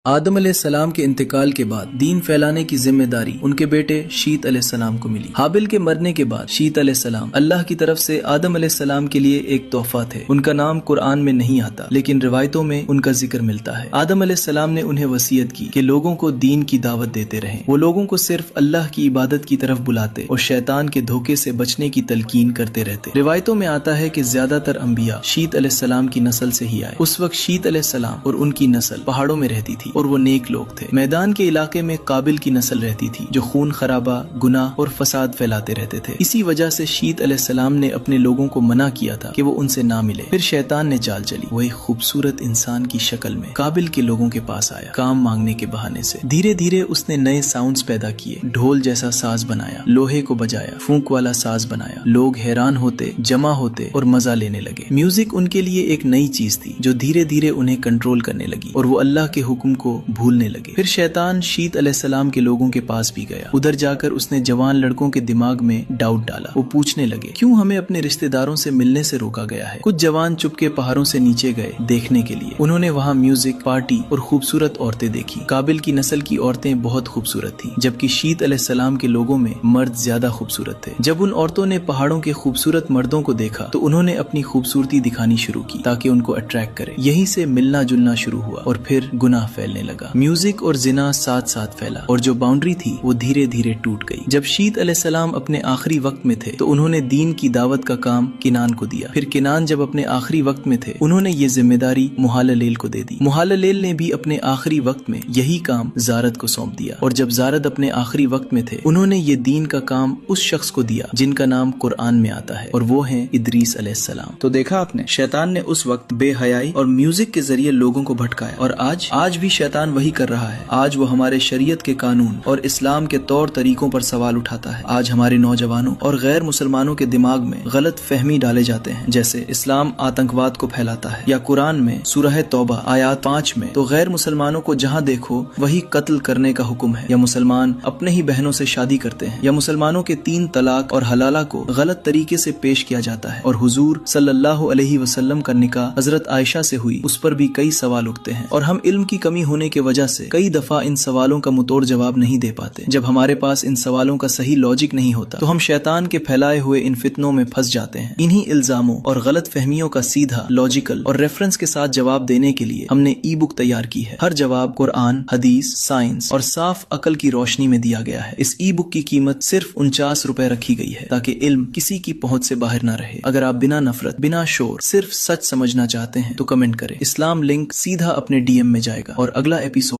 آدم علیہ السلام کے انتقال کے بعد دین پھیلانے کی ذمہ داری ان کے بیٹے شیت علیہ السلام کو ملی۔ حابل کے مرنے کے بعد شیت علیہ السلام اللہ کی طرف سے آدم علیہ السلام کے لیے ایک تحفہ تھے۔ ان کا نام قرآن میں نہیں آتا لیکن روایتوں میں ان کا ذکر ملتا ہے۔ آدم علیہ السلام نے انہیں وصیت کی کہ لوگوں کو دین کی دعوت دیتے رہیں، وہ لوگوں کو صرف اللہ کی عبادت کی طرف بلاتے اور شیطان کے دھوکے سے بچنے کی تلقین کرتے رہتے۔ روایتوں میں آتا ہے کہ زیادہ تر انبیاء شیت علیہ السلام کی نسل سے ہی آئے۔ اس وقت شیت علیہ السلام اور ان کی نسل پہاڑوں میں رہتی تھی اور وہ نیک لوگ تھے۔ میدان کے علاقے میں قابل کی نسل رہتی تھی جو خون خرابہ، گناہ اور فساد پھیلاتے رہتے تھے۔ اسی وجہ سے شیت علیہ السلام نے اپنے لوگوں کو منع کیا تھا کہ وہ ان سے نہ ملے۔ پھر شیطان نے چال چلی، وہ ایک خوبصورت انسان کی شکل میں قابل کے لوگوں کے پاس آیا، کام مانگنے کے بہانے سے۔ دھیرے دھیرے اس نے نئے ساؤنڈز پیدا کیے، ڈھول جیسا ساز بنایا، لوہے کو بجایا، پھونک والا ساز بنایا۔ لوگ حیران ہوتے، جمع ہوتے اور مزہ لینے لگے۔ میوزک ان کے لیے ایک نئی چیز تھی جو دھیرے دھیرے انہیں کنٹرول کرنے لگی اور وہ اللہ کے حکم کو بھولنے لگے۔ پھر شیطان شیت علیہ السلام کے لوگوں کے پاس بھی گیا۔ ادھر جا کر اس نے جوان لڑکوں کے دماغ میں ڈاؤٹ ڈالا۔ وہ پوچھنے لگے، کیوں ہمیں اپنے رشتہ داروں سے ملنے سے روکا گیا ہے؟ کچھ جوان چپ کے پہاڑوں سے نیچے گئے دیکھنے کے لیے۔ انہوں نے وہاں میوزک، پارٹی اور خوبصورت عورتیں دیکھی۔ قابل کی نسل کی عورتیں بہت خوبصورت تھیں جبکہ شیت علیہ السلام کے لوگوں میں مرد زیادہ خوبصورت تھے۔ جب ان عورتوں نے پہاڑوں کے خوبصورت مردوں کو دیکھا تو انہوں نے اپنی خوبصورتی دکھانی شروع کی تاکہ ان کو اٹریکٹ کرے۔ یہیں سے ملنا جلنا شروع ہوا اور پھر گناہ پھیلنے لگا۔ میوزک اور زنا ساتھ ساتھ پھیلا اور جو باؤنڈری تھی وہ دھیرے دھیرے ٹوٹ گئی۔ جب شیت علیہ السلام اپنے آخری وقت میں تھے تو انہوں نے دین کی دعوت کا کام کنان کو دیا۔ پھر کنان جب اپنے آخری وقت میں تھے انہوں نے یہ ذمہ داری مہاللیل کو دے دی۔ مہاللیل نے بھی اپنے آخری وقت میں یہی کام زارد کو سونپ دیا، اور جب زارد اپنے آخری وقت میں تھے انہوں نے یہ دین کا کام اس شخص کو دیا جن کا نام قرآن میں آتا ہے، اور وہ ہیں ادریس علیہ السلام۔ تو دیکھا آپ نے، شیطان نے اس وقت بے حیائی اور میوزک کے ذریعے لوگوں کو بھٹکایا، اور آج بھی شیطان وہی کر رہا ہے۔ آج وہ ہمارے شریعت کے قانون اور اسلام کے طور طریقوں پر سوال اٹھاتا ہے۔ آج ہمارے نوجوانوں اور غیر مسلمانوں کے دماغ میں غلط فہمی ڈالے جاتے ہیں، جیسے اسلام آتنکواد کو پھیلاتا ہے، یا قرآن میں سورہ توبہ آیات 5 میں تو غیر مسلمانوں کو جہاں دیکھو وہی قتل کرنے کا حکم ہے، یا مسلمان اپنے ہی بہنوں سے شادی کرتے ہیں، یا مسلمانوں کے 3 طلاق اور حلالہ کو غلط طریقے سے پیش کیا جاتا ہے، اور حضور صلی اللہ علیہ وسلم کا نکاح حضرت عائشہ سے ہوئی، اس پر بھی کئی سوال اٹھتے ہیں، اور ہم علم کی کمی ہونے کی وجہ سے کئی دفعہ ان سوالوں کا متوڑ جواب نہیں دے پاتے۔ جب ہمارے پاس ان سوالوں کا صحیح لاجک نہیں ہوتا تو ہم شیطان کے پھیلائے ہوئے ان فتنوں میں پھنس جاتے ہیں۔ انہی الزاموں اور غلط فہمیوں کا سیدھا، لاجیکل اور ریفرنس کے ساتھ جواب دینے کے لیے ہم نے ای بک تیار کی ہے۔ ہر جواب قرآن، حدیث، سائنس اور صاف عقل کی روشنی میں دیا گیا ہے۔ اس ای بک کی قیمت صرف 49 روپے رکھی گئی ہے تاکہ علم کسی کی پہنچ سے باہر نہ رہے۔ اگر آپ بنا نفرت، بنا شور، صرف سچ سمجھنا چاہتے ہیں تو کمنٹ کریں۔ اسلام لنک سیدھا اپنے ڈی ایم میں جائے گا، اور اگلا ایپیسوڈ